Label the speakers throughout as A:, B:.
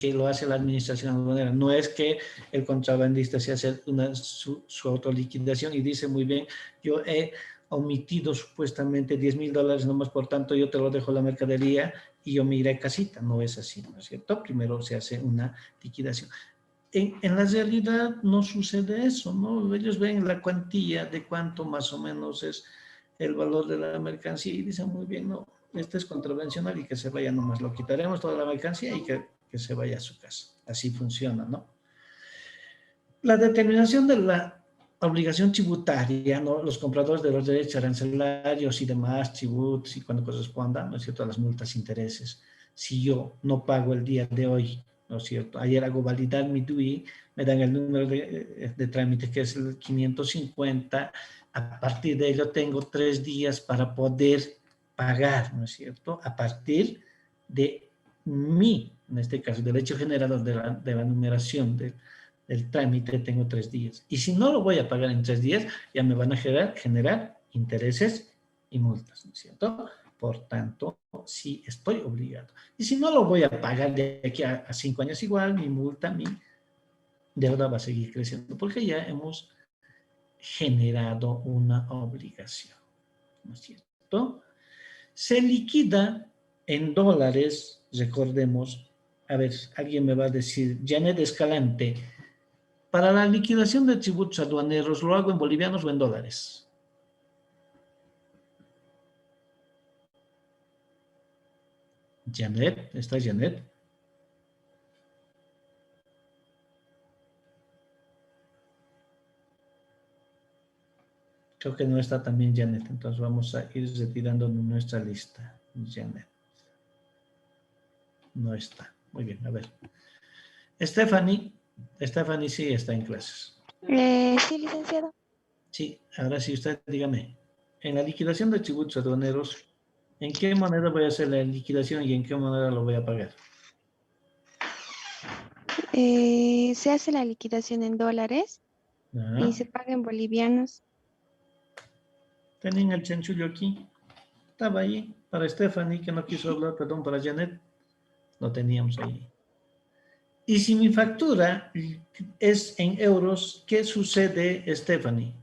A: que lo hace la administración aduanera. No es que el contrabandista se hace su autoliquidación y dice muy bien, yo he omitido supuestamente $10,000 nomás, por tanto yo te lo dejo la mercadería y yo me iré a casita. No es así, ¿no es cierto? Primero se hace una liquidación. En la realidad no sucede eso, ¿no? Ellos ven la cuantía de cuánto más o menos es el valor de la mercancía y dicen muy bien, no, este es contravencional y que se vaya nomás, lo quitaremos toda la mercancía y que se vaya a su casa. Así funciona, ¿no? La determinación de la obligación tributaria, ¿no? Los compradores de los derechos arancelarios y demás, tributos y cuando corresponda, ¿no es cierto?, las multas, intereses. Si yo no pago el día de hoy, ¿no es cierto?, ayer hago validar mi DUI, me dan el número de trámite que es el 550, a partir de ello tengo 3 días para poder pagar, ¿no es cierto?, a partir de mi, en este caso, del hecho generador de la numeración del trámite, tengo 3 días. Y si no lo voy a pagar en 3 días, ya me van a generar intereses y multas, ¿no es cierto? Por tanto, sí estoy obligado. Y si no lo voy a pagar de aquí a 5 años igual, mi multa, mi deuda va a seguir creciendo, porque ya hemos generado una obligación, ¿no es cierto? Se liquida en dólares, recordemos, a ver, alguien me va a decir, Janet Escalante, para la liquidación de tributos aduaneros, ¿lo hago en bolivianos o en dólares? Janet, ¿está Janet? Creo que no está también Janet, entonces vamos a ir retirando nuestra lista. Janet. No está. Muy bien, a ver. Stephanie sí está en clases.
B: Sí, licenciado.
A: Sí, ahora sí, usted dígame. En la liquidación de tributos aduaneros, ¿en qué moneda voy a hacer la liquidación y en qué moneda lo voy a pagar?
B: Se hace la liquidación en dólares y se
A: Ajá.
B: paga en bolivianos.
A: Tenían el chanchullo aquí. Estaba ahí. Para Stephanie, que no quiso hablar, perdón, para Janet. Lo teníamos ahí. Y si mi factura es en euros, ¿qué sucede, Stephanie?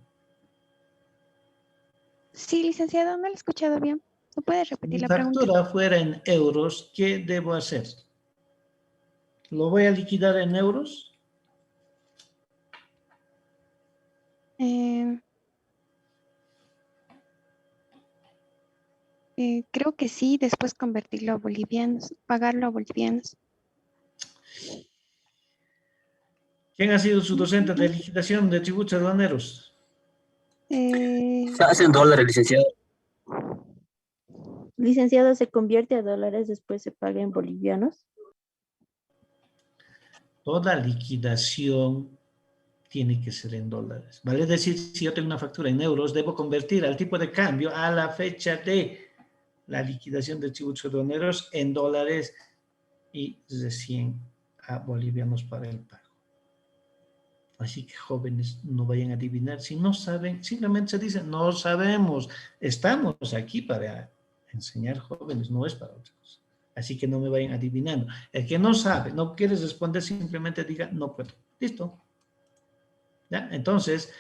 B: Sí, licenciado, no lo he escuchado bien. ¿No puede
A: Si
B: repetir
A: mi
B: la pregunta?
A: factura fuera en euros, ¿qué debo hacer? ¿Lo voy a liquidar en euros?
B: Eh, Creo que sí, después convertirlo a bolivianos, pagarlo a bolivianos.
A: ¿Quién ha sido su docente de liquidación de tributos aduaneros?
B: Eh,
C: Se hace en dólares, licenciado.
D: Licenciado, ¿se convierte a dólares, después se paga en bolivianos?
A: Toda liquidación tiene que ser en dólares. Vale decir, si yo tengo una factura en euros, debo convertir al tipo de cambio a la fecha de la liquidación de tributos aduaneros en dólares y recién a bolivianos para el pago. Así que jóvenes, no vayan a adivinar. Si no saben, simplemente se dicen, no sabemos. Estamos aquí para enseñar jóvenes, no es para otra cosa. Así que no me vayan adivinando. El que no sabe, no quiere responder, simplemente diga, no puedo. Listo. ¿Ya? Entonces,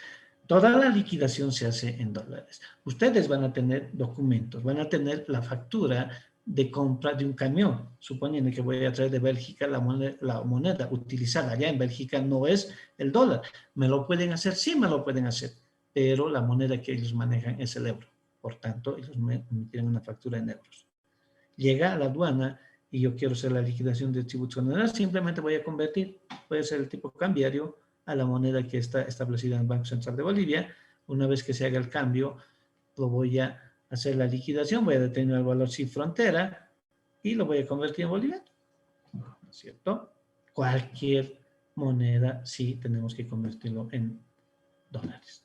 A: toda la liquidación se hace en dólares. Ustedes van a tener documentos, van a tener la factura de compra de un camión, suponiendo que voy a traer de Bélgica la moneda utilizada allá en Bélgica no es el dólar. ¿Me lo pueden hacer? Sí, me lo pueden hacer, pero la moneda que ellos manejan es el euro. Por tanto, ellos me tienen una factura en euros. Llega a la aduana y yo quiero hacer la liquidación de tributos aduaneros, simplemente voy a convertir, puede ser el tipo cambiario, a la moneda que está establecida en el Banco Central de Bolivia. Una vez que se haga el cambio, lo voy a hacer la liquidación, voy a determinar el valor sin frontera y lo voy a convertir en boliviano. ¿No es cierto? Cualquier moneda sí tenemos que convertirlo en dólares.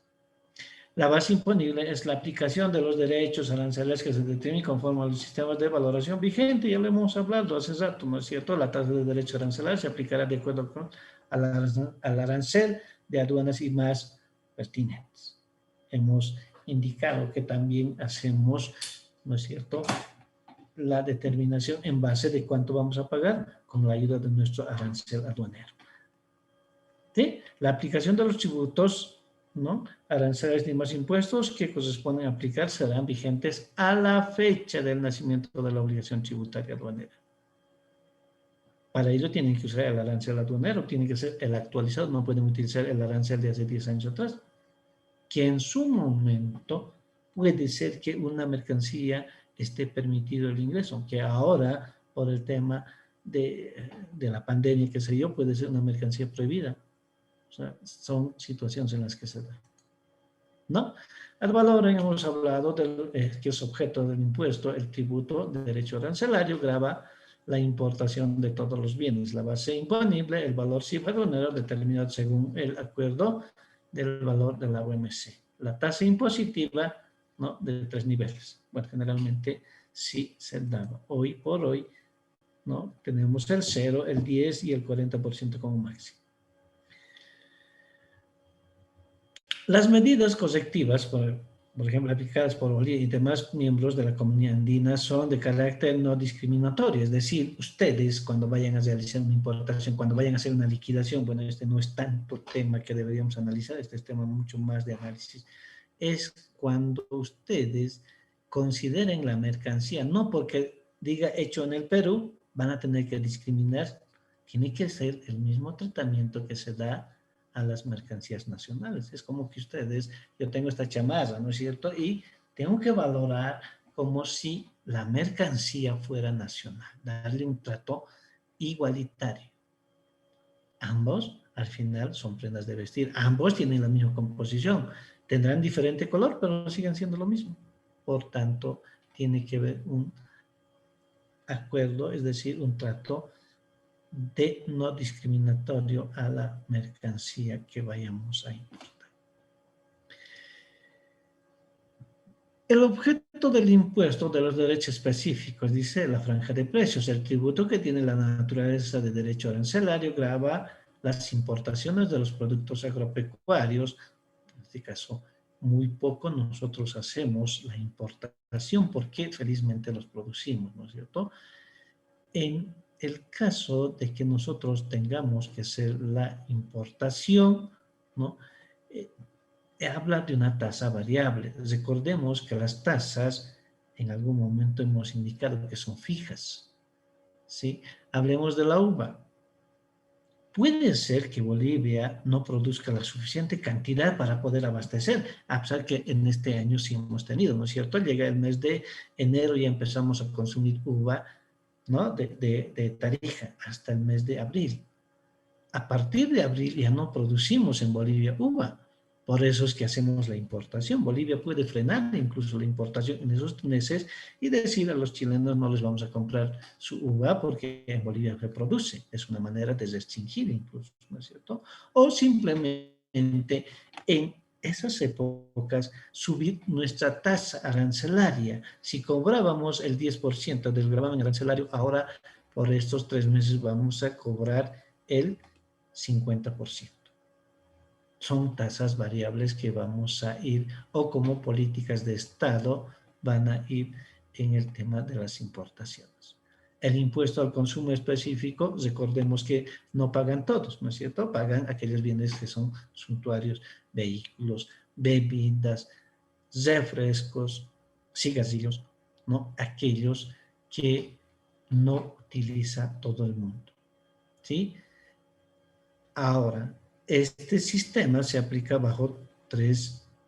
A: La base imponible es la aplicación de los derechos arancelarios que se determinan conforme a los sistemas de valoración vigente. Ya lo hemos hablado hace rato, ¿no es cierto? La tasa de derecho arancelario se aplicará de acuerdo con al arancel de aduanas y más pertinentes. Hemos indicado que también hacemos, ¿no es cierto?, la determinación en base de cuánto vamos a pagar con la ayuda de nuestro arancel aduanero. ¿Sí? La aplicación de los tributos, ¿no?, aranceles ni más impuestos que corresponden a aplicar serán vigentes a la fecha del nacimiento de la obligación tributaria aduanera. Para ello tienen que usar el arancel aduanero, tiene que ser el actualizado, no pueden utilizar el arancel de hace 10 años atrás, que en su momento puede ser que una mercancía esté permitido el ingreso, que ahora, por el tema de la pandemia, qué sé yo, puede ser una mercancía prohibida. O sea, son situaciones en las que se da, ¿no? Al valor hemos hablado del, que es objeto del impuesto, el tributo de derecho arancelario grava la importación de todos los bienes. La base imponible, el valor cifra aduanero determinado según el acuerdo del valor de la OMC. La tasa impositiva, ¿no?, de 3 niveles. Bueno, generalmente sí se daba. Hoy por hoy, ¿no?, tenemos el 0, el 10 y el 40% como máximo. Las medidas correctivas, por ejemplo, aplicadas por Bolivia y demás miembros de la comunidad andina son de carácter no discriminatorio, es decir, ustedes cuando vayan a realizar una importación, cuando vayan a hacer una liquidación, bueno, este no es tanto tema que deberíamos analizar, este es tema mucho más de análisis, es cuando ustedes consideren la mercancía, no porque diga hecho en el Perú, van a tener que discriminar, tiene que ser el mismo tratamiento que se da a las mercancías nacionales. Es como que ustedes, yo tengo esta chamarra, ¿no es cierto? Y tengo que valorar como si la mercancía fuera nacional, darle un trato igualitario. Ambos, al final, son prendas de vestir. Ambos tienen la misma composición. Tendrán diferente color, pero siguen siendo lo mismo. Por tanto, tiene que haber un acuerdo, es decir, un trato de no discriminatorio a la mercancía que vayamos a importar. El objeto del impuesto de los derechos específicos, dice la franja de precios, el tributo que tiene la naturaleza de derecho arancelario grava las importaciones de los productos agropecuarios. En este caso, muy poco nosotros hacemos la importación porque felizmente los producimos, ¿no es cierto? En el caso de que nosotros tengamos que hacer la importación, ¿no?, habla de una tasa variable. Recordemos que las tasas en algún momento hemos indicado que son fijas, ¿sí? Hablemos de la uva. Puede ser que Bolivia no produzca la suficiente cantidad para poder abastecer, a pesar que en este año sí hemos tenido, ¿no es cierto? Llega el mes de enero y empezamos a consumir uva, ¿no?, de Tarija hasta el mes de abril. A partir de abril ya no producimos en Bolivia uva. Por eso es que hacemos la importación. Bolivia puede frenar incluso la importación en esos meses y decir a los chilenos no les vamos a comprar su uva porque en Bolivia se produce. Es una manera de restringir incluso, ¿no es cierto? O simplemente en esas épocas subir nuestra tasa arancelaria. Si cobrábamos el 10% del gravamen arancelario, ahora por estos 3 meses vamos a cobrar el 50%. Son tasas variables que vamos a ir, o como políticas de Estado, van a ir en el tema de las importaciones. El impuesto al consumo específico, recordemos que no pagan todos, ¿no es cierto? Pagan aquellos bienes que son suntuarios, vehículos, bebidas, refrescos, cigarrillos, ¿no? Aquellos que no utiliza todo el mundo, ¿sí? Ahora, este sistema se aplica bajo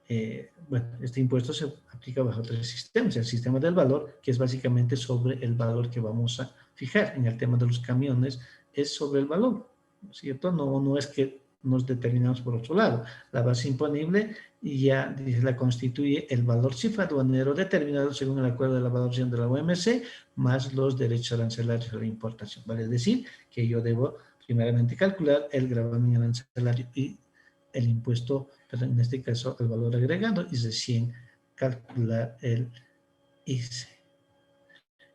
A: este impuesto se aplica bajo 3 sistemas. El sistema del valor, que es básicamente sobre el valor que vamos a fijar. En el tema de los camiones, es sobre el valor, ¿no es cierto? No es que nos determinamos por otro lado. La base imponible ya la constituye el valor cifra aduanero determinado según el acuerdo de la valoración de la OMC, más los derechos arancelarios de la importación. Vale decir que yo debo primeramente calcular el gravamen arancelario y el impuesto, pero en este caso el valor agregado, y recién calcular el ICE.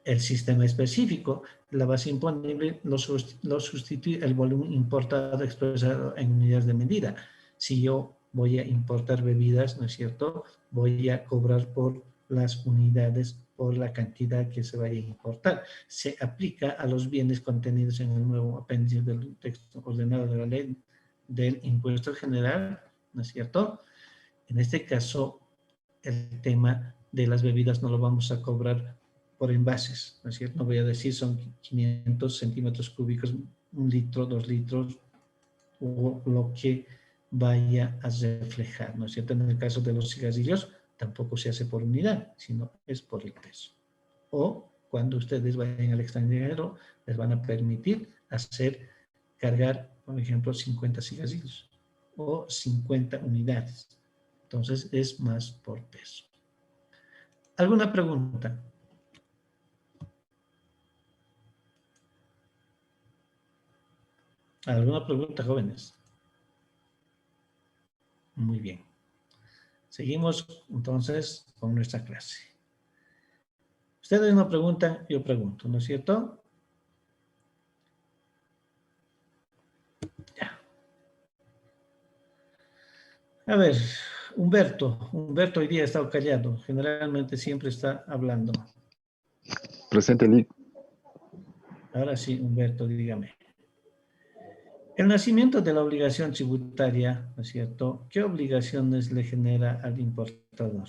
A: El sistema específico, la base imponible lo sustituye el volumen importado expresado en unidades de medida. Si yo voy a importar bebidas, ¿no es cierto?, voy a cobrar por las unidades por la cantidad que se vaya a importar. Se aplica a los bienes contenidos en el nuevo apéndice del texto ordenado de la ley del impuesto general, ¿no es cierto? En este caso, el tema de las bebidas no lo vamos a cobrar por envases, ¿no es cierto? No voy a decir son 500 centímetros cúbicos, 1 litro, 2 litros, o lo que vaya a reflejar, ¿no es cierto? En el caso de los cigarrillos, tampoco se hace por unidad, sino es por el peso. O cuando ustedes vayan al extranjero, les van a permitir cargar, por ejemplo, 50 cigarrillos o 50 unidades. Entonces, es más por peso. ¿Alguna pregunta? ¿Alguna pregunta, jóvenes? Muy bien. Seguimos entonces con nuestra clase. Ustedes no preguntan, yo pregunto, ¿no es cierto? Ya. A ver, Humberto hoy día ha estado callado. Generalmente siempre está hablando.
E: Presente, Lic.
A: Ahora sí, Humberto, dígame. El nacimiento de la obligación tributaria, ¿no es cierto? ¿Qué obligaciones le genera al importador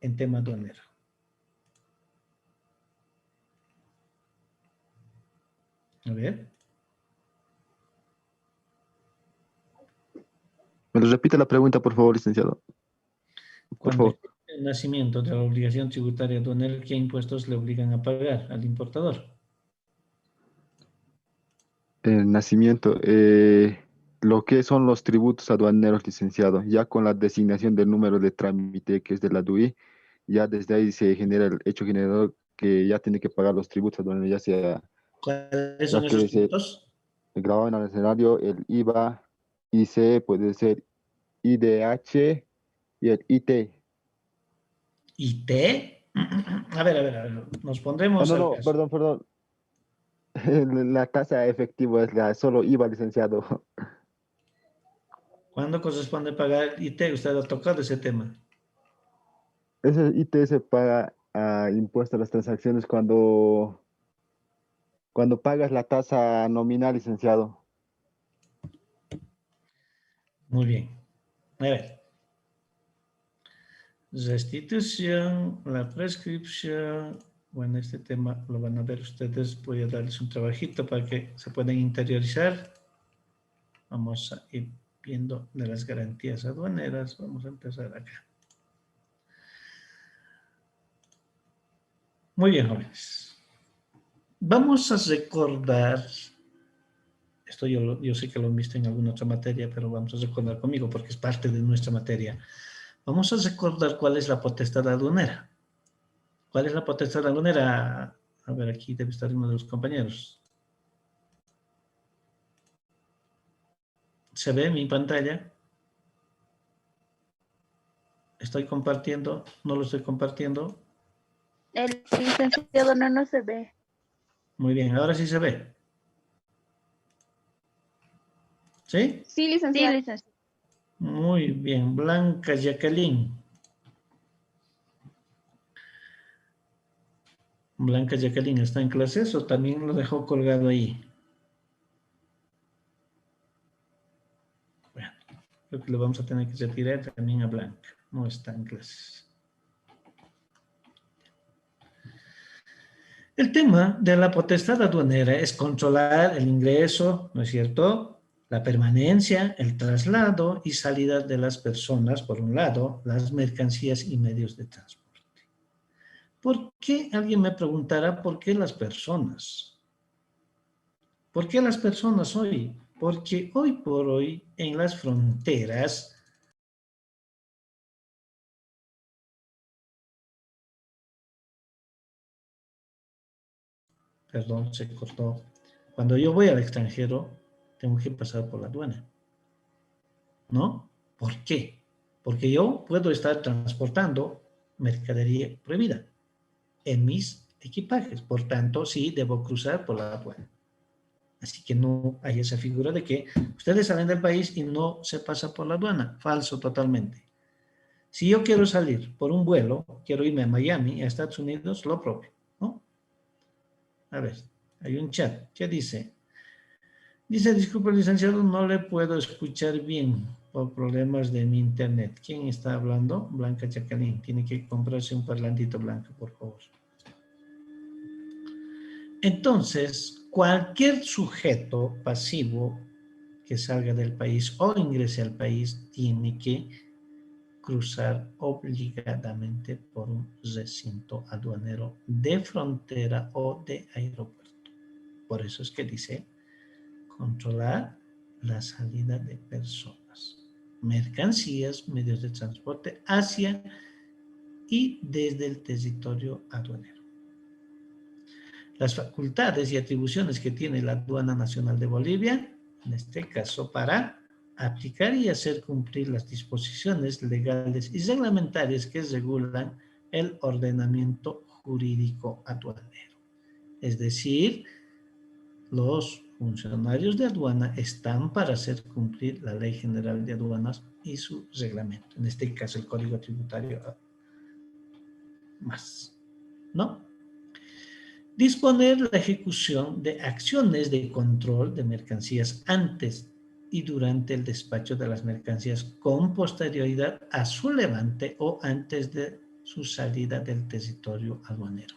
A: en tema aduanero? A ver.
E: ¿Me lo repite la pregunta, por favor, licenciado? Por favor.
A: El nacimiento de la obligación tributaria aduanera, ¿qué impuestos le obligan a pagar al importador?
E: El nacimiento. Lo que son los tributos aduaneros, licenciado. Ya con la designación del número de trámite, que es de la DUI, ya desde ahí se genera el hecho generador que ya tiene que pagar los tributos aduaneros, ya sea
A: ¿Cuáles
E: ya
A: son
E: que
A: esos
E: es el
A: tributos?
E: gravamen arancelario, el IVA, IC, puede ser IDH y el IT.
A: ¿IT? A ver, nos pondremos
E: No,
A: al
E: no,
A: caso.
E: perdón. La tasa efectiva es la solo IVA, licenciado.
A: ¿Cuándo corresponde pagar IT? Usted ha tocado ese tema.
E: Ese IT se paga a impuesto a las transacciones cuando pagas la tasa nominal, licenciado.
A: Muy bien. A ver. Restitución, la prescripción. Bueno, este tema lo van a ver ustedes. Voy a darles un trabajito para que se puedan interiorizar. Vamos a ir viendo de las garantías aduaneras. Vamos a empezar acá. Muy bien, jóvenes. Vamos a recordar, esto yo sé que lo han visto en alguna otra materia, pero vamos a recordar conmigo porque es parte de nuestra materia. Vamos a recordar cuál es la potestad aduanera. ¿Cuál es la potestad aduanera? A ver, aquí debe estar uno de los compañeros. ¿Se ve mi pantalla? ¿Estoy compartiendo? ¿No lo estoy compartiendo?
D: El licenciado no se ve.
A: Muy bien, ahora sí se ve. ¿Sí?
B: Sí,
D: Sí,
B: licenciado.
D: licenciado.
A: Muy bien, Blanca Jacqueline. Blanca Jacqueline, ¿está en clases o también lo dejó colgado ahí? Bueno, creo que lo vamos a tener que retirar también a Blanca. No está en clases. El tema de la potestad aduanera es controlar el ingreso, ¿no es cierto?, la permanencia, el traslado y salida de las personas, por un lado, las mercancías y medios de transporte. ¿Por qué? Alguien me preguntará, ¿por qué las personas? ¿Por qué las personas hoy? Porque hoy por hoy en las fronteras perdón, se cortó. Cuando yo voy al extranjero, tengo que pasar por la aduana. ¿No? ¿Por qué? Porque yo puedo estar transportando mercadería prohibida en mis equipajes. Por tanto, sí debo cruzar por la aduana. Así que no hay esa figura de que ustedes salen del país y no se pasa por la aduana. Falso totalmente. Si yo quiero salir por un vuelo, quiero irme a Miami, a Estados Unidos, lo propio, ¿no? A ver, hay un chat. ¿Qué dice? Dice, disculpe, licenciado, no le puedo escuchar bien por problemas de mi internet. ¿Quién está hablando? Blanca Chacalín. Tiene que comprarse un parlantito blanco, por favor. Entonces, cualquier sujeto pasivo que salga del país o ingrese al país tiene que cruzar obligadamente por un recinto aduanero de frontera o de aeropuerto. Por eso es que dice controlar la salida de personas, mercancías, medios de transporte hacia y desde el territorio aduanero. Las facultades y atribuciones que tiene la Aduana Nacional de Bolivia, en este caso para aplicar y hacer cumplir las disposiciones legales y reglamentarias que regulan el ordenamiento jurídico aduanero. Es decir, los funcionarios de aduana están para hacer cumplir la Ley General de Aduanas y su reglamento, en este caso el Código Tributario más, ¿no? Disponer la ejecución de acciones de control de mercancías antes y durante el despacho de las mercancías con posterioridad a su levante o antes de su salida del territorio aduanero.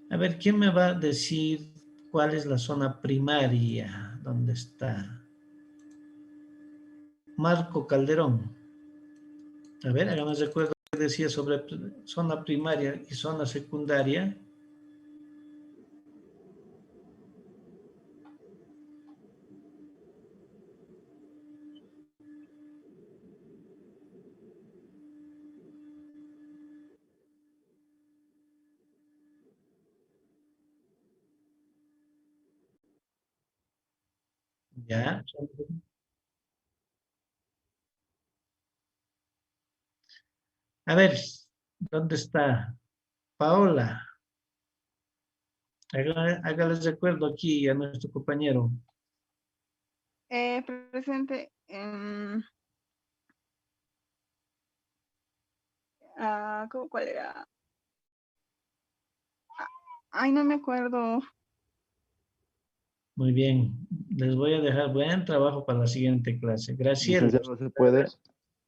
A: A ver, ¿quién me va a decir cuál es la zona primaria? ¿Dónde está? Marco Calderón. A ver, hágame recuerdo que decía sobre zona primaria y zona secundaria. Ya. A ver, ¿dónde está? Paola. Hágales recuerdo aquí a nuestro compañero.
F: Presente. ¿Cuál era? Ay, no me acuerdo.
A: Muy bien. Les voy a dejar buen trabajo para la siguiente clase. Gracias.
E: Licenciado, se puede.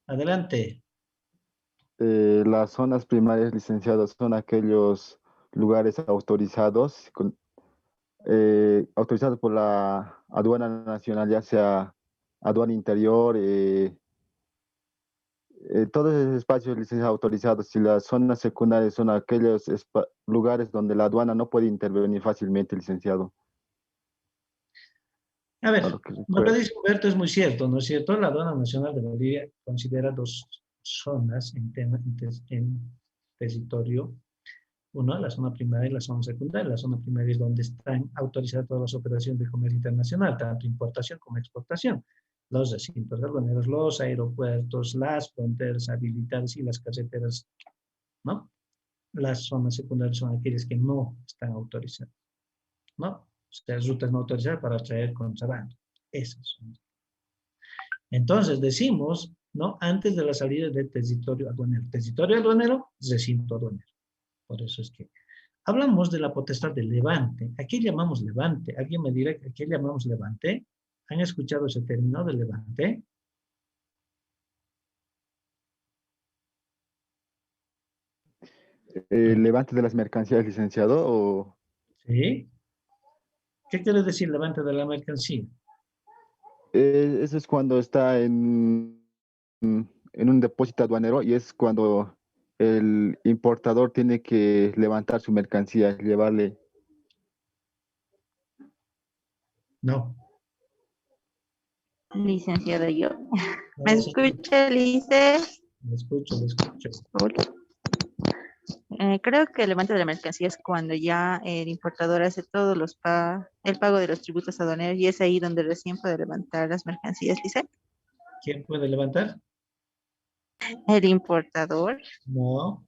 A: Adelante.
E: Las zonas primarias, licenciados, son aquellos lugares autorizados, autorizados por la aduana nacional, ya sea aduana interior, todos esos espacios licenciados autorizados, y las zonas secundarias son aquellos lugares donde la aduana no puede intervenir fácilmente, licenciado.
A: A ver,
E: A
A: lo que
E: recuerdo.
A: dice Humberto es muy cierto, ¿no es cierto? La Aduana Nacional de Bolivia considera dos zonas en territorio. Uno, la zona primaria y la zona secundaria. La zona primaria es donde están autorizadas todas las operaciones de comercio internacional, tanto importación como exportación. Los recintos aduaneros, los aeropuertos, las fronteras habilitadas y las carreteras, ¿no? Las zonas secundarias son aquellas que no están autorizadas, ¿no? O sea, rutas no autorizadas para traer contrabando. Esas son. Entonces decimos, ¿no? Antes de la salida del territorio aduanero. Territorio aduanero, recinto aduanero. Por eso es que hablamos de la potestad de levante. ¿A qué llamamos levante? ¿Alguien me dirá a qué llamamos levante? ¿Han escuchado ese término de levante?
E: ¿Levante de las mercancías, licenciado? O
A: ¿Sí? ¿Qué quiere decir levante de la mercancía?
E: eso es cuando está en un depósito aduanero, y es cuando el importador tiene que levantar su mercancía, llevarle.
A: No.
D: Licenciado, yo.
A: No,
D: ¿Me
A: sí,
D: escucha, Lice?
A: lo escucho, lo escucho.
D: Hola. Creo que el levante de la mercancía es cuando ya el importador hace todos el pago de los tributos aduaneros, y es ahí donde recién puede levantar las mercancías, Lice.
A: ¿Quién puede levantar?
D: El importador.
A: No,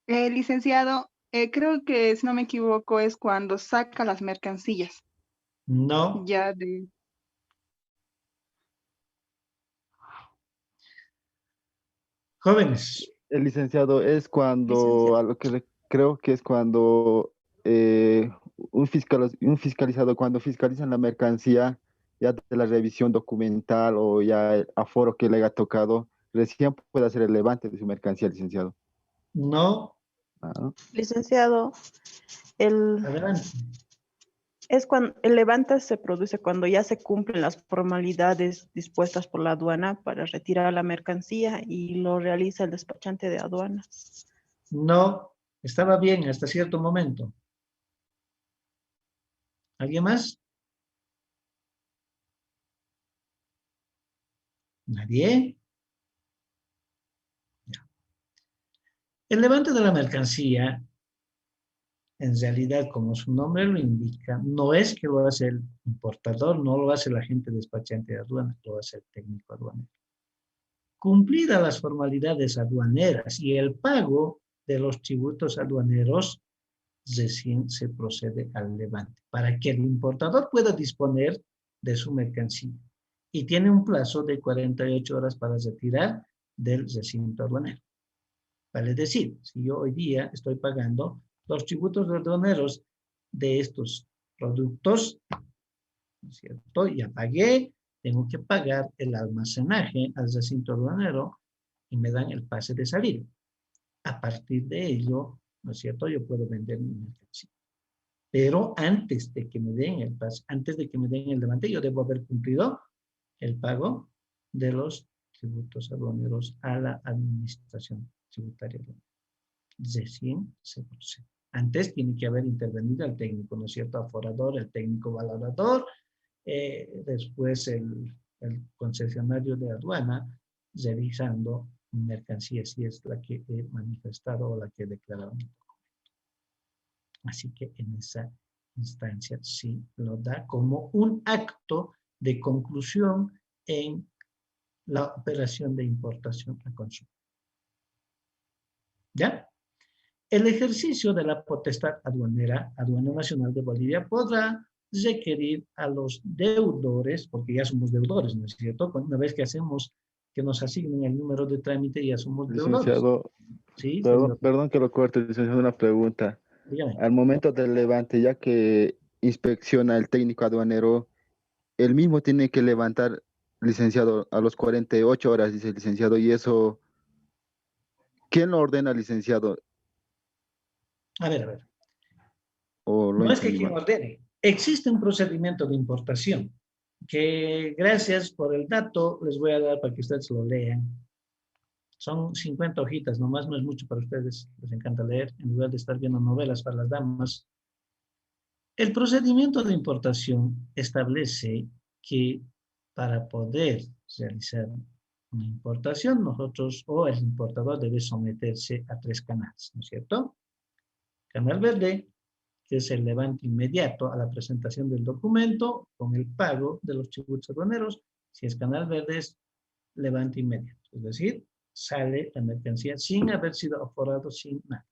F: Licenciado, creo que si no me equivoco es cuando saca las mercancías.
A: no.
F: Ya de...
A: Jóvenes,
E: El licenciado es cuando,
D: Licenciado.
E: a lo que creo que es cuando un fiscalizado, cuando fiscalizan la mercancía, ya de la revisión documental o ya el aforo que le haya tocado, recién puede hacer el levante de su mercancía, licenciado.
A: no,
E: Ah,
G: Licenciado, el,
A: adelante.
G: es cuando el levante se produce cuando ya se cumplen las formalidades dispuestas por la aduana para retirar la mercancía y lo realiza el despachante de aduanas.
A: No, estaba bien hasta cierto momento. ¿Alguien más? ¿Nadie? Ya. El levante de la mercancía, en realidad, como su nombre lo indica, no es que lo hace el importador, no lo hace el agente despachante de aduanas, lo hace el técnico aduanero. Cumplidas las formalidades aduaneras y el pago de los tributos aduaneros, recién se procede al levante, para que el importador pueda disponer de su mercancía. Y tiene un plazo de 48 horas para retirar del recinto aduanero. Vale decir, si yo hoy día estoy pagando los tributos aduaneros de estos productos, ¿no es cierto? Ya pagué, tengo que pagar el almacenaje al recinto aduanero y me dan el pase de salida. A partir de ello, ¿no es cierto? Yo puedo vender mi mercancía. Pero antes de que me den el pase, antes de que me den el levante, yo debo haber cumplido el pago de los tributos aduaneros a la administración tributaria. Recién se procede. Antes tiene que haber intervenido el técnico, ¿no es cierto? Aforador, el técnico valorador, después el concesionario de aduana, revisando mercancía si es la que he manifestado o la que he declarado. Así que en esa instancia sí lo da como un acto de conclusión en la operación de importación a consumo. ¿Ya? El ejercicio de la potestad aduanera, Aduana Nacional de Bolivia, podrá requerir a los deudores, porque ya somos deudores, ¿no es cierto? Una vez que hacemos que nos asignen el número de trámite, ya somos deudores.
E: licenciado,
A: Sí,
E: perdón,
A: señor.
E: perdón que lo corte, licenciado, una pregunta.
A: Dígame.
E: Al momento del levante, ya que inspecciona el técnico aduanero, el mismo tiene que levantar, licenciado, a los 48 horas, dice el licenciado, y eso, ¿quién lo ordena, licenciado?
A: A ver.
E: ¿O lo
A: No es que
E: entendí
A: quien
E: mal?
A: ordene. Existe un procedimiento de importación que, gracias por el dato, les voy a dar para que ustedes lo lean. Son 50 hojitas, nomás no es mucho para ustedes, les encanta leer, en lugar de estar viendo novelas para las damas. El procedimiento de importación establece que para poder realizar una importación, nosotros o el importador debe someterse a 3 canales, ¿no es cierto? Canal verde, que es el levante inmediato a la presentación del documento con el pago de los tributos aduaneros. Si es canal verde, es levante inmediato, es decir, sale la mercancía sin haber sido aforado, sin nada.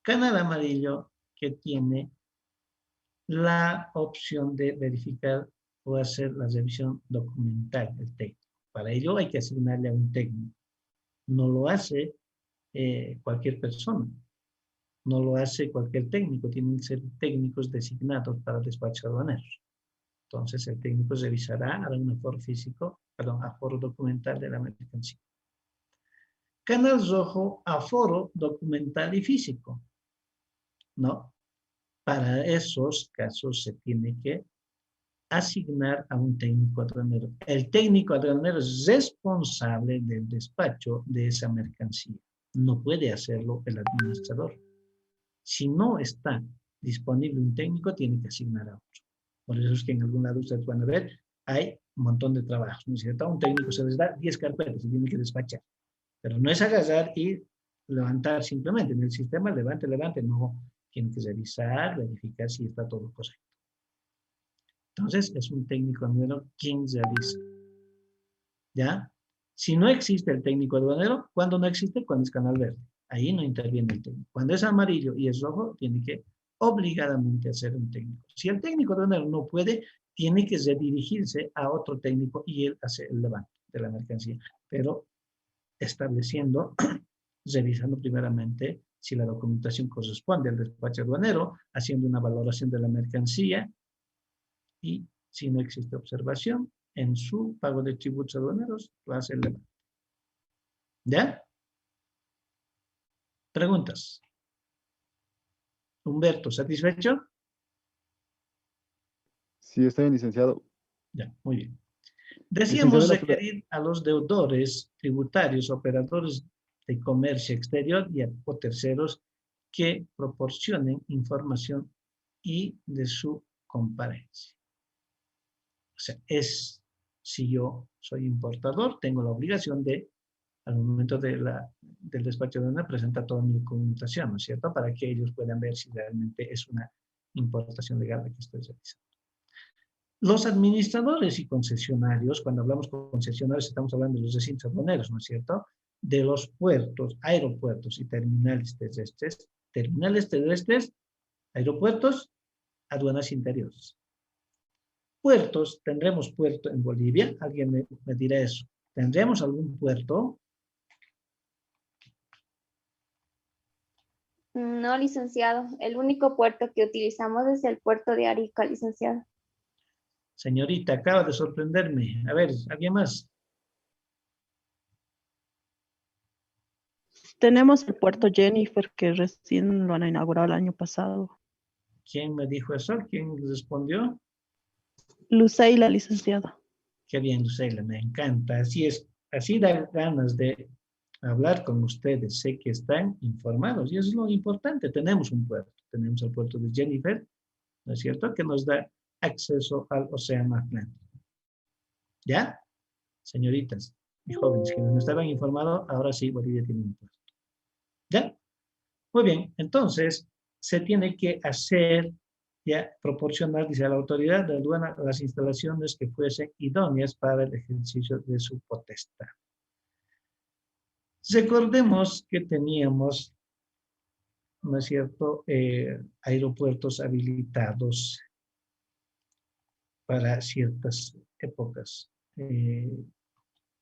A: Canal amarillo, que tiene la opción de verificar o hacer la revisión documental del técnico. Para ello hay que asignarle a un técnico. No lo hace cualquier persona. No lo hace cualquier técnico. Tienen que ser técnicos designados para despachos aduaneros. Entonces el técnico revisará, hará un aforo documental de la mercancía. Canal rojo, aforo documental y físico. ¿No? Para esos casos se tiene que asignar a un técnico aduanero. El técnico aduanero es responsable del despacho de esa mercancía. No puede hacerlo el administrador. Si no está disponible un técnico, tiene que asignar a otro. Por eso es que en algún lado ustedes van a ver, hay un montón de trabajos, ¿no es cierto? A un técnico se les da 10 carpetas y tiene que despachar. Pero no es agarrar y levantar simplemente. En el sistema, levante, no. Tiene que revisar, verificar si está todo correcto. Entonces, es un técnico aduanero quien realiza. ¿Ya? Si no existe el técnico aduanero, ¿cuándo no existe? Cuando es canal verde. Ahí no interviene el técnico. Cuando es amarillo y es rojo, tiene que obligadamente hacer un técnico. Si el técnico aduanero no puede, tiene que redirigirse a otro técnico y él hace el levante de la mercancía. Pero estableciendo, revisando primeramente si la documentación corresponde al despacho aduanero, haciendo una valoración de la mercancía y si no existe observación en su pago de tributos aduaneros, lo hace el levante. ¿Ya? Preguntas. Humberto, ¿satisfecho?
E: Sí, está bien, licenciado.
A: Ya, muy bien. Decíamos
E: Licenciado,
A: requerir a los deudores tributarios, operadores de comercio exterior o terceros que proporcionen información y de su comparencia. O sea, si yo soy importador, tengo la obligación de, al momento del despacho de aduana, presentar toda mi documentación, ¿no es cierto? Para que ellos puedan ver si realmente es una importación legal la que estoy realizando. Los administradores y concesionarios, cuando hablamos con concesionarios, estamos hablando de los recintos aduaneros, ¿no es cierto? De los puertos, aeropuertos y terminales terrestres, aeropuertos, aduanas interiores. Puertos, tendremos puerto en Bolivia, alguien me dirá eso. ¿Tendremos algún puerto?
H: No, licenciado. El único puerto que utilizamos es el puerto de Arica, licenciado.
A: Señorita, acaba de sorprenderme. A ver, ¿alguien más?
G: Tenemos el puerto Jennifer, que recién lo han inaugurado el año pasado.
A: ¿Quién me dijo eso? ¿Quién respondió?
G: Luceila, licenciada.
A: Qué bien, Lucela, me encanta. Así es, así da ganas de hablar con ustedes. Sé que están informados y eso es lo importante. Tenemos un puerto, tenemos el puerto de Jennifer, ¿no es cierto? Que nos da acceso al Océano Atlántico. ¿Ya? Señoritas y jóvenes que no estaban informados, ahora sí Bolivia tiene un puerto. ¿Ya? Muy bien, entonces se tiene que hacer, ya proporcionar, dice, a la autoridad de aduana las instalaciones que fuesen idóneas para el ejercicio de su potestad. Recordemos que teníamos, ¿no es cierto?, aeropuertos habilitados para ciertas épocas.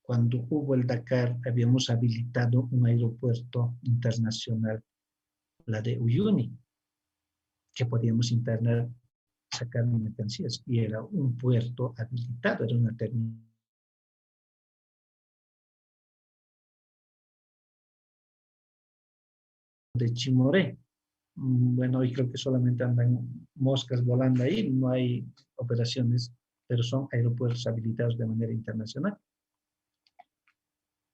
A: Cuando hubo el Dakar, habíamos habilitado un aeropuerto internacional, la de Uyuni, que podíamos internar, sacar mercancías, y era un puerto habilitado, era una terminal de Chimoré. Bueno, hoy creo que solamente andan moscas volando ahí, no hay operaciones, pero son aeropuertos habilitados de manera internacional.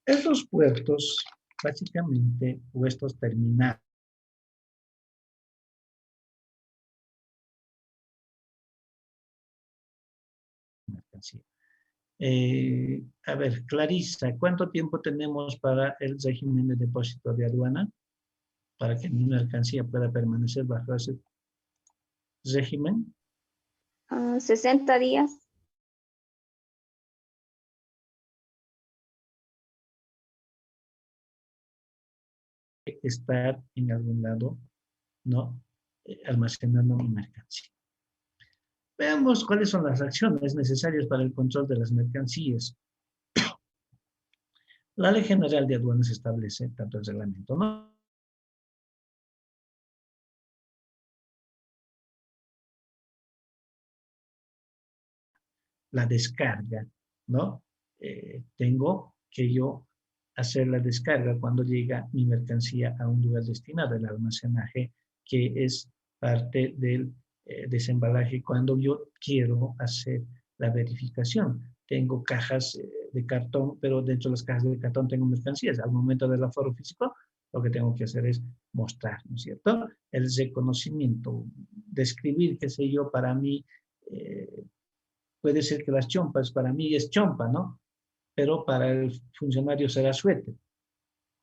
A: Estos puertos, básicamente, o estos terminales, mercancía. A ver, Clarisa, ¿cuánto tiempo tenemos para el régimen de depósito de aduana? Para que mi mercancía pueda permanecer bajo ese régimen.
H: 60 días.
A: Estar en algún lado, ¿no? Almacenando mi mercancía. Veamos cuáles son las acciones necesarias para el control de las mercancías. La Ley General de Aduanas establece tanto el reglamento, ¿no?, la descarga, ¿no? Tengo que yo hacer la descarga cuando llega mi mercancía a un lugar destinado, el almacenaje, que es parte del desembalaje cuando yo quiero hacer la verificación. Tengo cajas de cartón, pero dentro de las cajas de cartón tengo mercancías. Al momento del aforo físico, lo que tengo que hacer es mostrar, ¿no es cierto?, el reconocimiento, describir, qué sé yo, para mí, puede ser que las chompas, para mí es chompa, ¿no? Pero para el funcionario será suéter.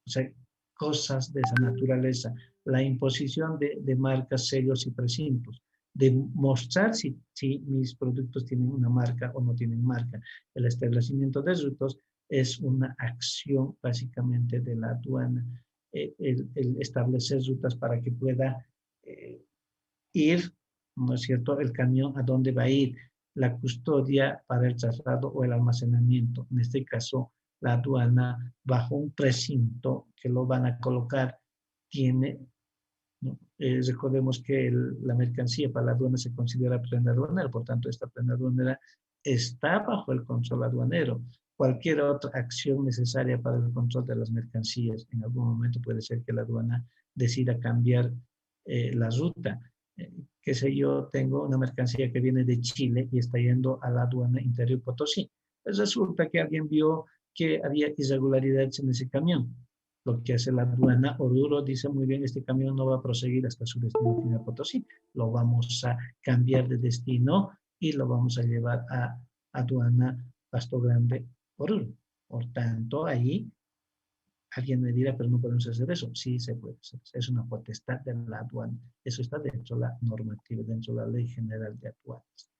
A: O sea, cosas de esa naturaleza. La imposición de marcas, sellos y precintos. De mostrar si mis productos tienen una marca o no tienen marca. El establecimiento de rutas es una acción básicamente de la aduana. El establecer rutas para que pueda ir, ¿no es cierto?, el camión a dónde va a ir, la custodia para el traslado o el almacenamiento. En este caso, la aduana bajo un precinto que lo van a colocar, tiene, ¿no? Recordemos que la mercancía para la aduana se considera prenda aduanera, por tanto esta prenda aduanera está bajo el control aduanero. Cualquier otra acción necesaria para el control de las mercancías, en algún momento puede ser que la aduana decida cambiar la ruta. Qué sé yo, tengo una mercancía que viene de Chile y está yendo a la aduana Interior Potosí. Pues resulta que alguien vio que había irregularidades en ese camión. Lo que hace la aduana Oruro dice, muy bien, este camión no va a proseguir hasta su destino final Potosí. Lo vamos a cambiar de destino y lo vamos a llevar a aduana Pasto Grande Oruro. Por tanto, ahí alguien me dirá, pero no podemos hacer eso. Sí se puede hacer. Es una potestad de la aduana. Eso está dentro de la normativa, dentro de la Ley General de Aduanas.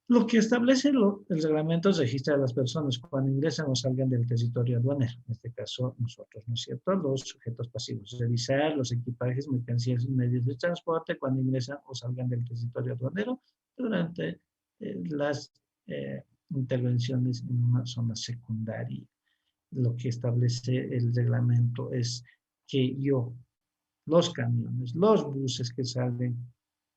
A: Lo que establece el reglamento registra a las personas cuando ingresan o salgan del territorio aduanero. En este caso, nosotros, ¿no es cierto? Los sujetos pasivos. Revisar los equipajes, mercancías y medios de transporte cuando ingresan o salgan del territorio aduanero durante las intervenciones en una zona secundaria. Lo que establece el reglamento es que los camiones, los buses que salen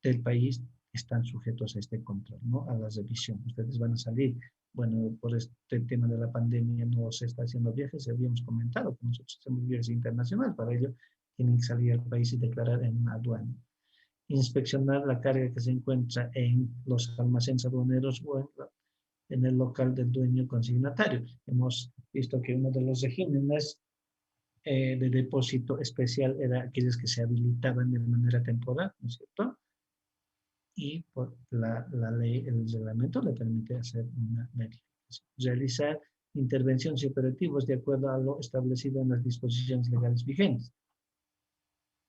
A: del país están sujetos a este control, ¿no? A la revisión. Ustedes van a salir, bueno, por este tema de la pandemia no se está haciendo viajes, habíamos comentado que nosotros hacemos viajes internacionales, para ello tienen que salir al país y declarar en una aduana. Inspeccionar la carga que se encuentra en los almacenes aduaneros o en el local del dueño consignatario. Hemos visto que uno de los regímenes de depósito especial era aquellos que se habilitaban de manera temporal, ¿no es cierto? Y por la ley, el reglamento le permite hacer una verificación. Realizar intervenciones y operativos de acuerdo a lo establecido en las disposiciones legales vigentes.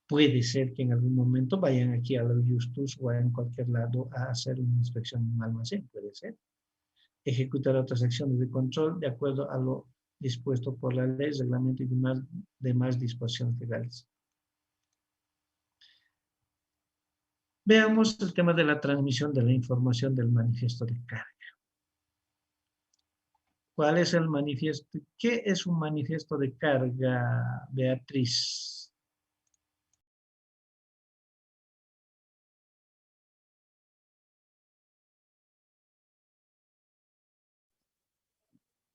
A: Puede ser que en algún momento vayan aquí a la Justus o en cualquier lado a hacer una inspección en un almacén, puede ser. Ejecutar otras acciones de control de acuerdo a lo dispuesto por la ley, reglamento y demás disposiciones legales. Veamos el tema de la transmisión de la información del manifiesto de carga. ¿Cuál es el manifiesto? ¿Qué es un manifiesto de carga, Beatriz?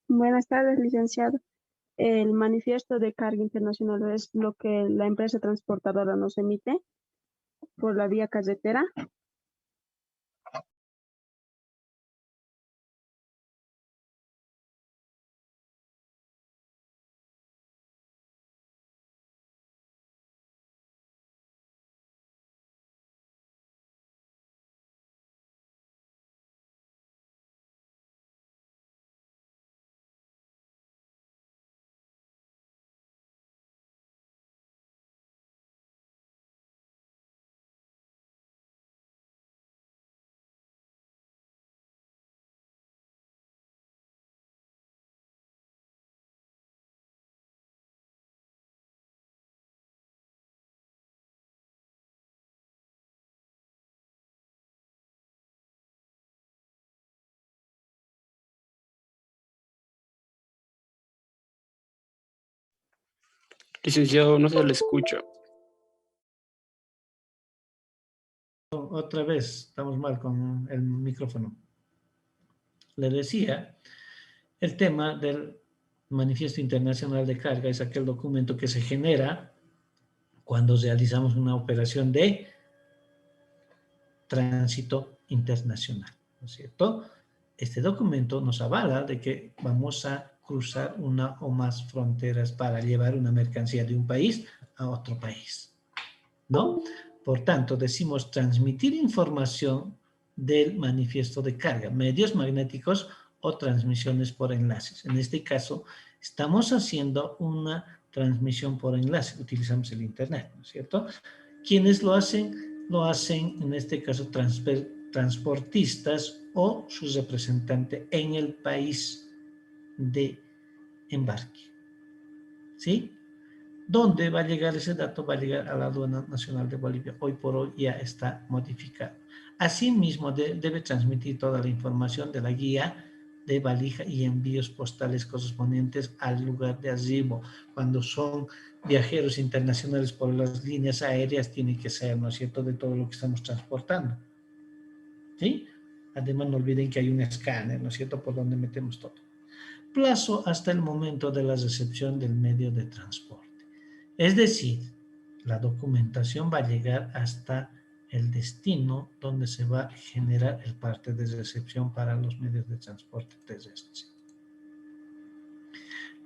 I: Buenas tardes, licenciado. El manifiesto de carga internacional es lo que la empresa transportadora nos emite por la vía carretera.
C: Licenciado, no se le escucha.
A: Otra vez, estamos mal con el micrófono. Le decía, el tema del Manifiesto Internacional de Carga es aquel documento que se genera cuando realizamos una operación de tránsito internacional, ¿no es cierto? Este documento nos avala de que vamos a cruzar una o más fronteras para llevar una mercancía de un país a otro país, ¿no? Por tanto, decimos transmitir información del manifiesto de carga, medios magnéticos o transmisiones por enlaces. En este caso, estamos haciendo una transmisión por enlace, utilizamos el internet, ¿no es cierto? ¿Quiénes lo hacen? Lo hacen, en este caso, transportistas o su representante en el país de embarque, ¿sí? ¿Dónde va a llegar ese dato? Va a llegar a la Aduana Nacional de Bolivia. Hoy por hoy ya está modificado. Asimismo, debe transmitir toda la información de la guía de valija y envíos postales correspondientes al lugar de arribo. Cuando son viajeros internacionales por las líneas aéreas, tiene que ser, ¿no es cierto?, de todo lo que estamos transportando. ¿Sí? Además, no olviden que hay un escáner, ¿no es cierto?, por donde metemos todo. Plazo hasta el momento de la recepción del medio de transporte. Es decir, la documentación va a llegar hasta el destino donde se va a generar el parte de recepción para los medios de transporte terrestre.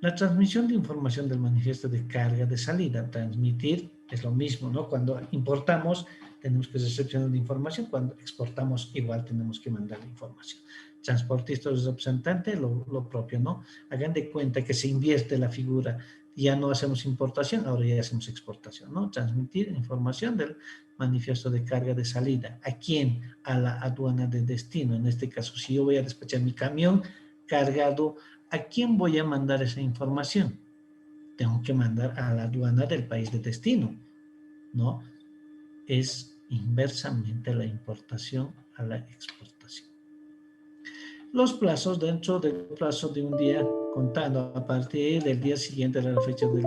A: La transmisión de información del manifiesto de carga de salida. Transmitir es lo mismo, ¿no? Cuando importamos tenemos que recepcionar la información, cuando exportamos igual tenemos que mandar la información. Transportista o representante, lo propio, ¿no? Hagan de cuenta que se invierte la figura, ya no hacemos importación, ahora ya hacemos exportación, ¿no? Transmitir información del manifiesto de carga de salida. ¿A quién? A la aduana de destino. En este caso, si yo voy a despachar mi camión cargado, ¿a quién voy a mandar esa información? Tengo que mandar a la aduana del país de destino, ¿no? Es inversamente la importación a la exportación. Los plazos, dentro del plazo de un día, contando a partir del día siguiente de la fecha del